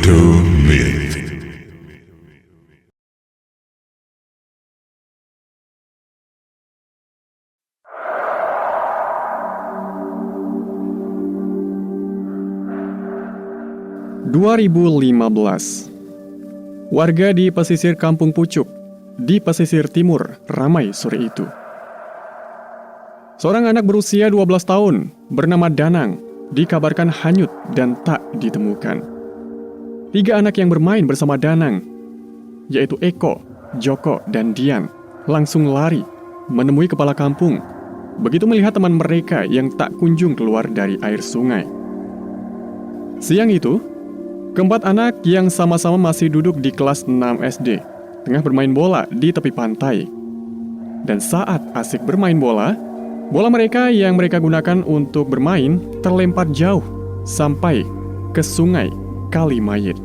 Little Myth. Warga di pesisir Kampung Pucuk, di pesisir timur, ramai sore itu. Seorang anak berusia 12 tahun, bernama Danang, dikabarkan hanyut dan tak ditemukan. 3 anak yang bermain bersama Danang, yaitu Eko, Joko, dan Dian, langsung lari menemui kepala kampung begitu melihat teman mereka yang tak kunjung keluar dari air sungai. Siang itu, keempat anak yang sama-sama masih duduk di kelas 6 SD tengah bermain bola di tepi pantai. Dan saat asik bermain bola mereka yang mereka gunakan untuk bermain terlempar jauh sampai ke sungai Kalimayit.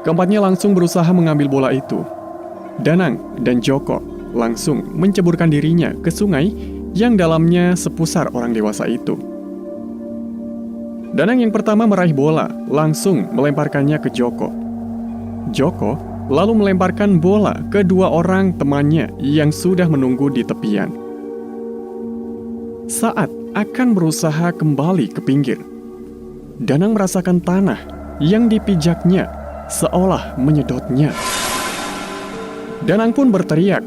Keempatnya langsung berusaha mengambil bola itu. Danang dan Joko langsung menceburkan dirinya ke sungai yang dalamnya sepusar orang dewasa itu. Danang yang pertama meraih bola, langsung melemparkannya ke Joko. Joko lalu melemparkan bola ke 2 orang temannya yang sudah menunggu di tepian. Saat akan berusaha kembali ke pinggir, Danang merasakan tanah yang dipijaknya seolah menyedotnya. Danang pun berteriak,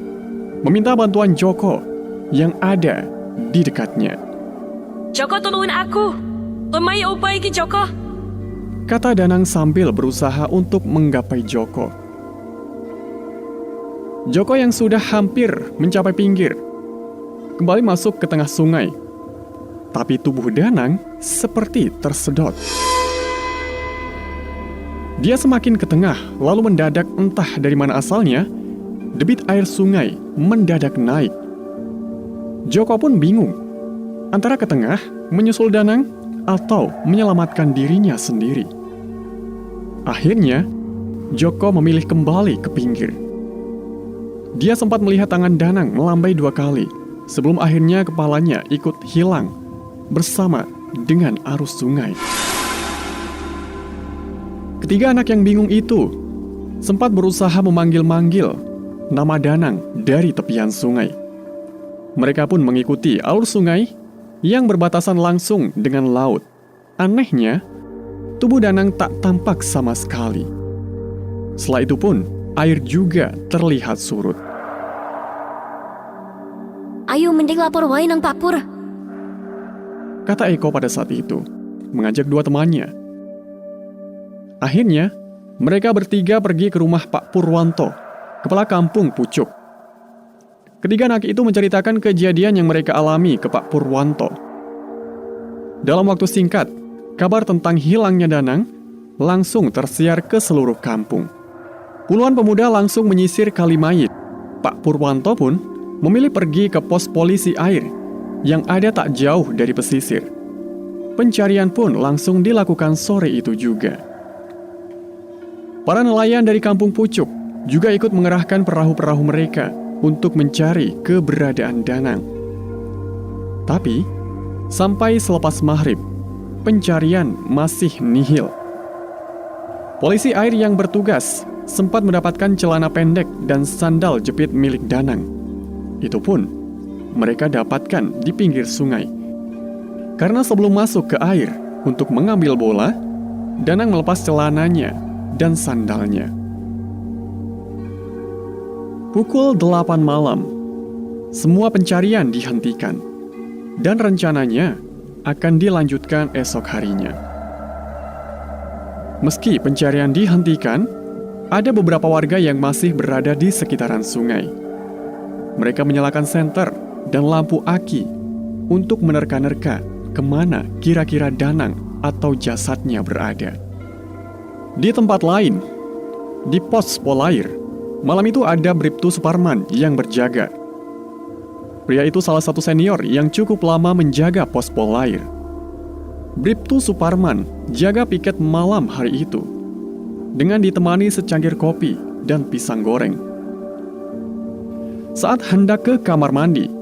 meminta bantuan Joko yang ada di dekatnya. Joko, tolongin aku! Lemai upay ki Joko. Kata Danang sambil berusaha untuk menggapai Joko. Joko yang sudah hampir mencapai pinggir kembali masuk ke tengah sungai. Tapi tubuh Danang seperti tersedot. Dia semakin ke tengah, lalu mendadak entah dari mana asalnya, debit air sungai mendadak naik. Joko pun bingung antara ke tengah menyusul Danang atau menyelamatkan dirinya sendiri. Akhirnya, Joko memilih kembali ke pinggir. Dia sempat melihat tangan Danang melambai 2 kali, sebelum akhirnya kepalanya ikut hilang bersama dengan arus sungai. Ketiga anak yang bingung itu sempat berusaha memanggil-manggil nama Danang dari tepian sungai. Mereka pun mengikuti alur sungai yang berbatasan langsung dengan laut. Anehnya, tubuh Danang tak tampak sama sekali. Setelah itu pun, air juga terlihat surut. Ayo mending lapor wae nang Pak Pur. Kata Eko pada saat itu, mengajak 2 temannya. Akhirnya, mereka bertiga pergi ke rumah Pak Purwanto, kepala kampung Pucuk. Ketiga anak itu menceritakan kejadian yang mereka alami ke Pak Purwanto. Dalam waktu singkat, kabar tentang hilangnya Danang langsung tersiar ke seluruh kampung. Puluhan pemuda langsung menyisir Kalimayit. Pak Purwanto pun memilih pergi ke pos polisi air yang ada tak jauh dari pesisir. Pencarian pun langsung dilakukan sore itu juga. Para nelayan dari kampung Pucuk juga ikut mengerahkan perahu-perahu mereka untuk mencari keberadaan Danang. Tapi, sampai selepas maghrib, pencarian masih nihil. Polisi air yang bertugas sempat mendapatkan celana pendek dan sandal jepit milik Danang. Itu pun mereka dapatkan di pinggir sungai. Karena sebelum masuk ke air untuk mengambil bola, Danang melepas celananya dan sandalnya. Pukul 8 malam, semua pencarian dihentikan dan rencananya akan dilanjutkan esok harinya. Meski pencarian dihentikan, ada beberapa warga yang masih berada di sekitaran sungai. Mereka menyalakan senter dan lampu aki untuk menerka-nerka kemana kira-kira Danang atau jasadnya berada. Di tempat lain, di pos Polair, malam itu ada Bribtu Suparman yang berjaga. Pria itu salah satu senior yang cukup lama menjaga pos Polair. Bribtu Suparman jaga piket malam hari itu dengan ditemani secangkir kopi dan pisang goreng. Saat hendak ke kamar mandi,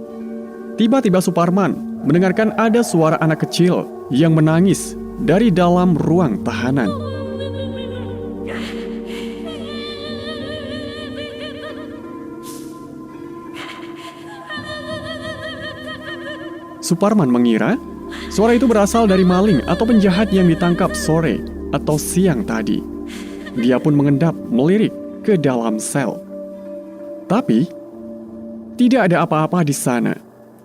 tiba-tiba Suparman mendengarkan ada suara anak kecil yang menangis dari dalam ruang tahanan. Suparman mengira suara itu berasal dari maling atau penjahat yang ditangkap sore atau siang tadi. Dia pun mengendap melirik ke dalam sel. Tapi tidak ada apa-apa di sana.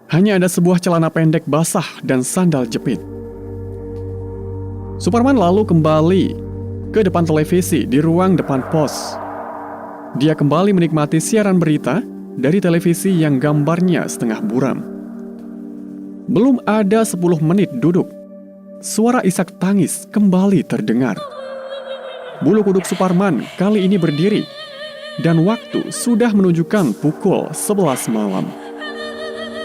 Hanya ada sebuah celana pendek basah dan sandal jepit. Suparman lalu kembali ke depan televisi di ruang depan pos. Dia kembali menikmati siaran berita dari televisi yang gambarnya setengah buram. Belum ada 10 menit duduk, suara isak tangis kembali terdengar. Bulu kuduk Suparman kali ini berdiri, dan waktu sudah menunjukkan pukul 11 malam.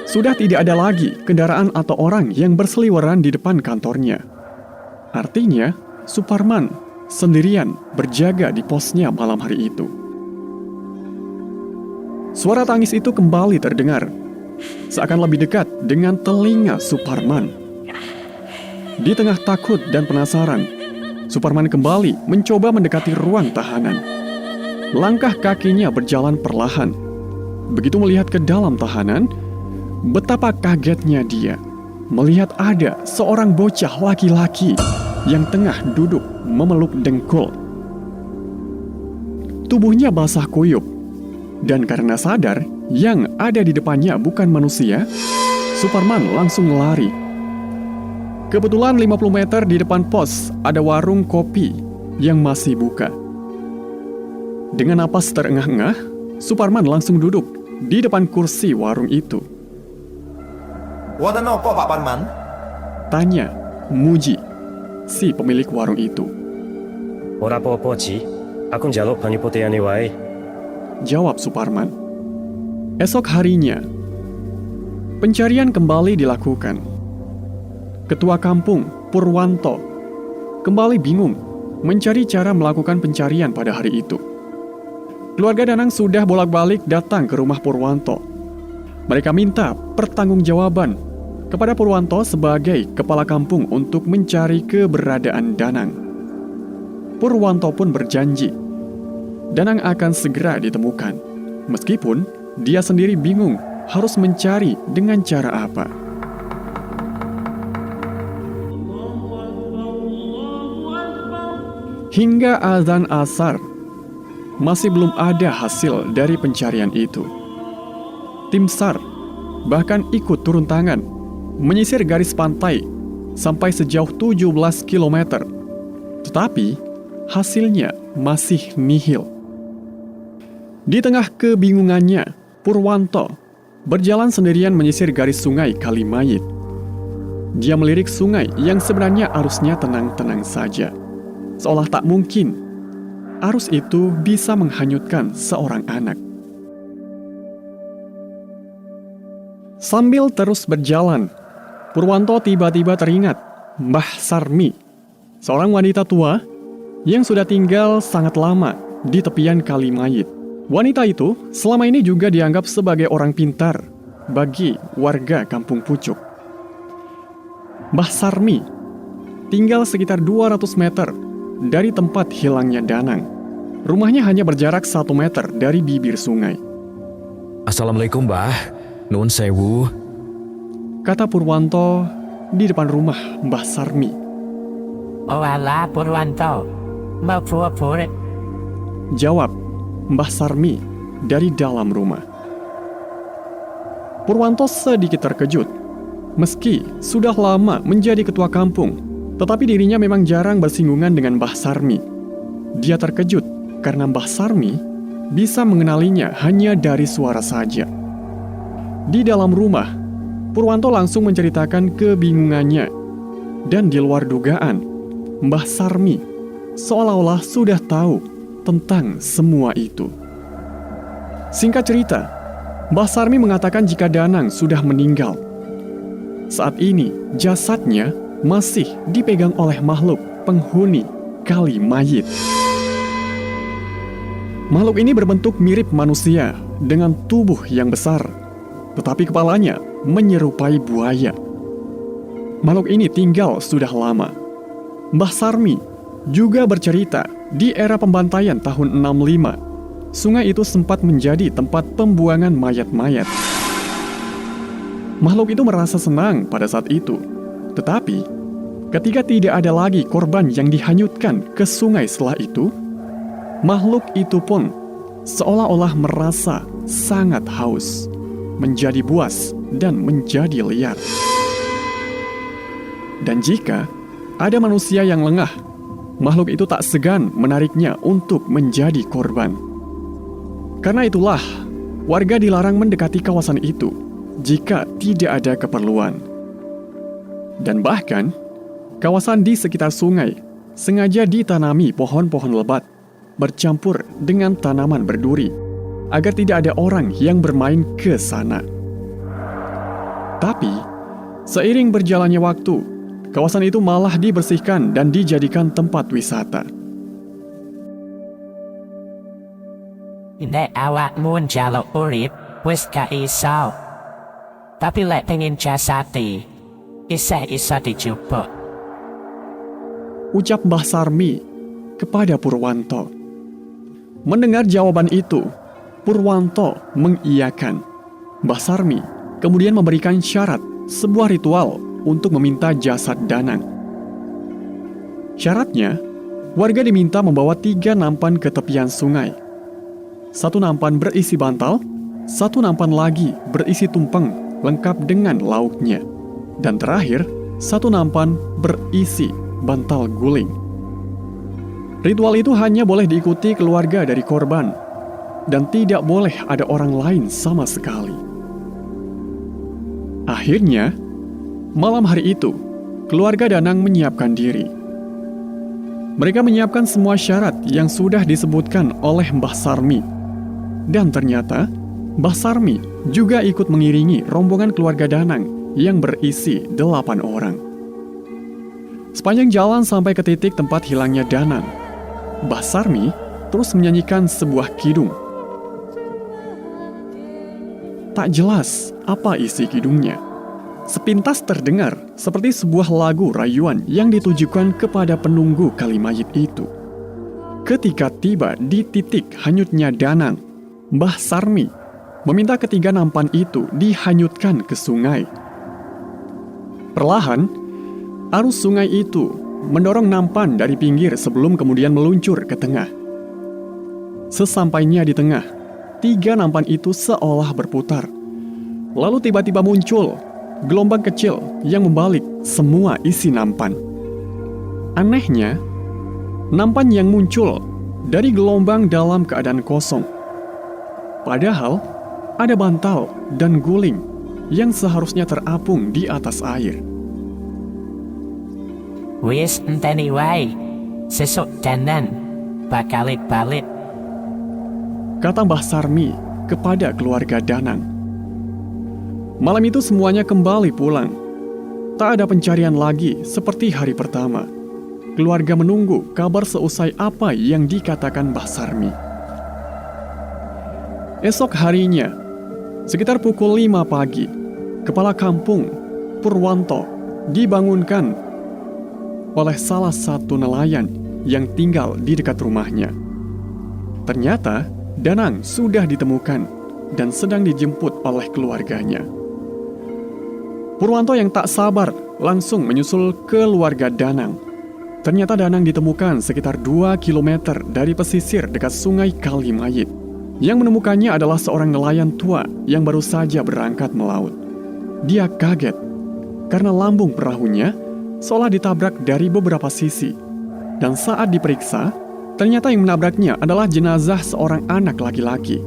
Sudah tidak ada lagi kendaraan atau orang yang berseliweran di depan kantornya. Artinya, Suparman sendirian berjaga di posnya malam hari itu. Suara tangis itu kembali terdengar, seakan lebih dekat dengan telinga Suparman. Di tengah takut dan penasaran, Suparman kembali mencoba mendekati ruang tahanan. Langkah kakinya berjalan perlahan. Begitu melihat ke dalam tahanan, betapa kagetnya dia melihat ada seorang bocah laki-laki yang tengah duduk memeluk dengkul. Tubuhnya basah kuyup, dan karena sadar yang ada di depannya bukan manusia, Suparman langsung lari. Kebetulan 50 meter di depan pos ada warung kopi yang masih buka. Dengan napas terengah-engah, Suparman langsung duduk di depan kursi warung itu. Wonten napa Pak Parman? Tanya Muji, si pemilik warung itu. Ora apa-apa, Ci. Aku njaluk banyu putihane wae. Jawab Suparman. Esok harinya, pencarian kembali dilakukan. Ketua kampung, Purwanto, kembali bingung mencari cara melakukan pencarian pada hari itu. Keluarga Danang sudah bolak-balik datang ke rumah Purwanto. Mereka minta pertanggungjawaban kepada Purwanto sebagai kepala kampung untuk mencari keberadaan Danang. Purwanto pun berjanji Danang akan segera ditemukan, meskipun dia sendiri bingung harus mencari dengan cara apa. Hingga azan asar, masih belum ada hasil dari pencarian itu. Tim SAR bahkan ikut turun tangan, menyisir garis pantai sampai sejauh 17 km. Tetapi hasilnya masih nihil. Di tengah kebingungannya, Purwanto berjalan sendirian menyisir garis sungai Kalimayit. Dia melirik sungai yang sebenarnya arusnya tenang-tenang saja. Seolah tak mungkin arus itu bisa menghanyutkan seorang anak. Sambil terus berjalan, Purwanto tiba-tiba teringat Mbah Sarmi, seorang wanita tua yang sudah tinggal sangat lama di tepian Kalimayit. Wanita itu selama ini juga dianggap sebagai orang pintar bagi warga Kampung Pucuk. Mbah Sarmi tinggal sekitar 200 meter dari tempat hilangnya Danang. Rumahnya hanya berjarak 1 meter dari bibir sungai. Assalamualaikum, Mbah. Nuwun sewu. Kata Purwanto di depan rumah Mbah Sarmi. Oh alah Purwanto, mau pura-pura. Jawab Mbah Sarmi dari dalam rumah. Purwanto sedikit terkejut. Meski sudah lama menjadi ketua kampung, tetapi dirinya memang jarang bersinggungan dengan Mbah Sarmi. Dia terkejut karena Mbah Sarmi bisa mengenalinya hanya dari suara saja. Di dalam rumah, Purwanto langsung menceritakan kebingungannya. Dan di luar dugaan, Mbah Sarmi seolah-olah sudah tahu tentang semua itu. Singkat cerita, Mbah Sarmi mengatakan jika Danang sudah meninggal. Saat ini, jasadnya masih dipegang oleh makhluk penghuni Kalimayit. Makhluk ini berbentuk mirip manusia dengan tubuh yang besar, tetapi kepalanya menyerupai buaya. Makhluk ini tinggal sudah lama. Mbah Sarmi juga bercerita di era pembantaian tahun 65, sungai itu sempat menjadi tempat pembuangan mayat-mayat. Makhluk itu merasa senang pada saat itu. Tetapi, ketika tidak ada lagi korban yang dihanyutkan ke sungai setelah itu, makhluk itu pun seolah-olah merasa sangat haus, menjadi buas dan menjadi liar. Dan jika ada manusia yang lengah, makhluk itu tak segan menariknya untuk menjadi korban. Karena itulah, warga dilarang mendekati kawasan itu jika tidak ada keperluan. Dan bahkan, kawasan di sekitar sungai sengaja ditanami pohon-pohon lebat bercampur dengan tanaman berduri agar tidak ada orang yang bermain ke sana. Tapi, seiring berjalannya waktu, kawasan itu malah dibersihkan dan dijadikan tempat wisata. Nek awakmu njaluk urip, wis gak iso. Tapi lek pengen jasati, isih iso dijupuk. Ucap Mbah Sarmi kepada Purwanto. Mendengar jawaban itu, Purwanto mengiyakan. Mbah Sarmi kemudian memberikan syarat sebuah ritual untuk meminta jasad Danang. Syaratnya, warga diminta membawa 3 nampan ke tepian sungai. 1 nampan berisi bantal, 1 nampan lagi berisi tumpeng lengkap dengan lauknya, dan terakhir 1 nampan berisi bantal guling. Ritual itu hanya boleh diikuti keluarga dari korban, dan tidak boleh ada orang lain sama sekali. Akhirnya, malam hari itu, keluarga Danang menyiapkan diri. Mereka menyiapkan semua syarat yang sudah disebutkan oleh Mbah Sarmi. Dan ternyata, Mbah Sarmi juga ikut mengiringi rombongan keluarga Danang yang berisi 8 orang. Sepanjang jalan sampai ke titik tempat hilangnya Danang, Mbah Sarmi terus menyanyikan sebuah kidung. Tak jelas apa isi kidungnya. Sepintas terdengar seperti sebuah lagu rayuan yang ditujukan kepada penunggu kali mayit itu. Ketika tiba di titik hanyutnya Danang, Mbah Sarmi meminta ketiga nampan itu dihanyutkan ke sungai. Perlahan, arus sungai itu mendorong nampan dari pinggir sebelum kemudian meluncur ke tengah. Sesampainya di tengah, 3 nampan itu seolah berputar. Lalu tiba-tiba muncul gelombang kecil yang membalik semua isi nampan. Anehnya, nampan yang muncul dari gelombang dalam keadaan kosong. Padahal, ada bantal dan guling yang seharusnya terapung di atas air. Wis enteni wae, sesuk danan bakalit balik. Kata Mbah Sarmi kepada keluarga Danang. Malam itu semuanya kembali pulang. Tak ada pencarian lagi seperti hari pertama. Keluarga menunggu kabar seusai apa yang dikatakan Mbah Sarmi. Esok harinya, sekitar pukul 5 pagi, kepala kampung Purwanto dibangunkan oleh salah satu nelayan yang tinggal di dekat rumahnya. Ternyata Danang sudah ditemukan dan sedang dijemput oleh keluarganya. Purwanto yang tak sabar langsung menyusul keluarga Danang. Ternyata Danang ditemukan sekitar 2 km dari pesisir dekat sungai Kalimayit. Yang menemukannya adalah seorang nelayan tua yang baru saja berangkat melaut. Dia kaget karena lambung perahunya seolah ditabrak dari beberapa sisi. Dan saat diperiksa, ternyata yang menabraknya adalah jenazah seorang anak laki-laki.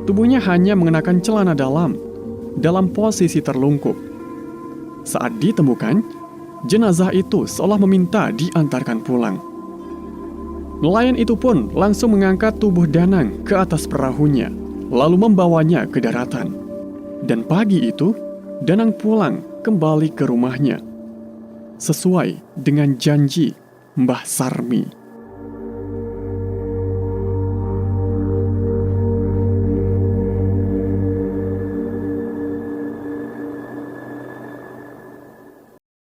Tubuhnya hanya mengenakan celana dalam posisi terlungkup. Saat ditemukan, jenazah itu seolah meminta diantarkan pulang. Nelayan itu pun langsung mengangkat tubuh Danang ke atas perahunya, lalu membawanya ke daratan. Dan pagi itu, Danang pulang kembali ke rumahnya, sesuai dengan janji Mbah Sarmi.